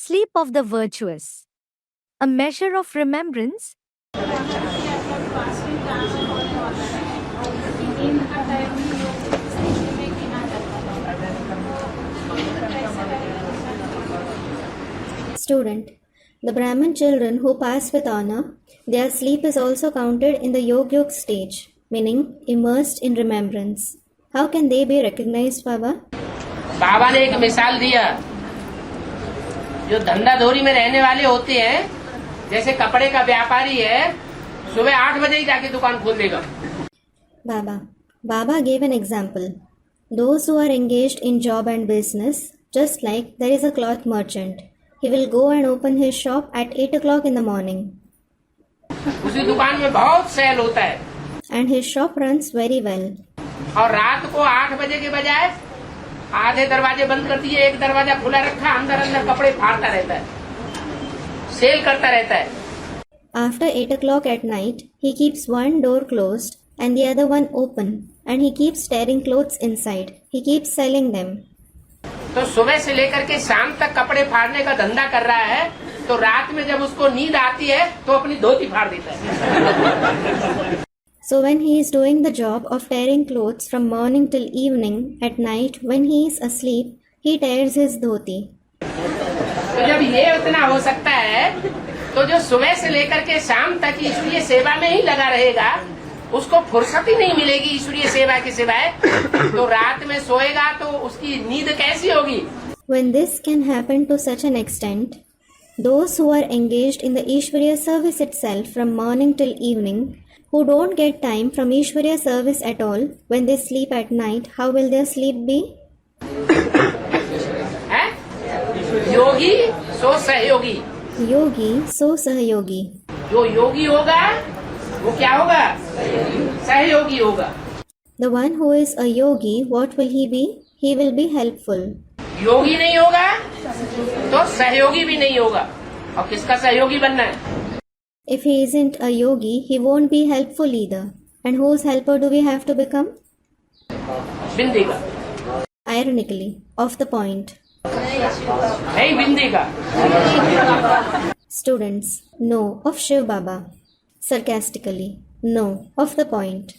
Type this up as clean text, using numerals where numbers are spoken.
Sleep of the virtuous. A measure of remembrance. Student. The Brahmin children who pass with honor, their sleep is also counted in the Yog stage, meaning immersed in remembrance. How can they be recognized, Baba? बाबा ने एक मिसाल दिया, जो धंधाधोरी में रहने वाले होते हैं, जैसे कपड़े का व्यापारी है, सुबह 8 बजे ही जाके दुकान खोल देगा. Baba gave an example. Those who are engaged in job and business, just like there is a cloth merchant, he will go and open his shop at 8 o'clock in the morning. उसी दुकान में बहुत cell होता है. And his shop runs very well. और रात को 8 बजे के बजाय आधे दरवाजे बंद कर दिए, एक दरवाजा खुला रखा, अंदर अंदर कपड़े फाड़ता रहता है, सेल करता रहता है. After 8 o'clock at night, he keeps one door closed and the other one open, and he keeps tearing clothes inside. He keeps selling them. तो सुबह से लेकर के शाम तक कपड़े फाड़ने का धंधा कर रहा है, तो रात में जब उसको नींद आती है तो अपनी धोती फाड़ देता है. So when he is doing the job of tearing clothes from morning till evening, at night when he is asleep, he tears his dhoti. तो जब ये उतना हो सकता है, तो जो सुबह से लेकर के शाम तक ईश्वरीय सेवा में ही लगा रहेगा, उसको फुर्सत ही नहीं मिलेगी ईश्वरीय सेवा के सिवाय, तो रात में सोएगा तो उसकी नींद कैसी होगी? When this can happen to such an extent, those who are engaged in the Ishwariya service itself from morning till evening, who don't get time from Ishwariya service at all, when they sleep at night, how will their sleep be? है? योगी सो सहयोगी. Yogi, so Sahayogi. जो योगी होगा वो क्या होगा? सहयोगी होगा. The one who is a yogi, what will he be? He will be helpful. योगी नहीं होगा तो सहयोगी भी नहीं होगा. और किसका सहयोगी बनना है? If he isn't a yogi, he won't be helpful either. And whose helper do we have to become? बिंदी का. Ironically, off the point. नहीं बिंदी का. Students, no of Shiv Baba. Sarcastically, no of the point.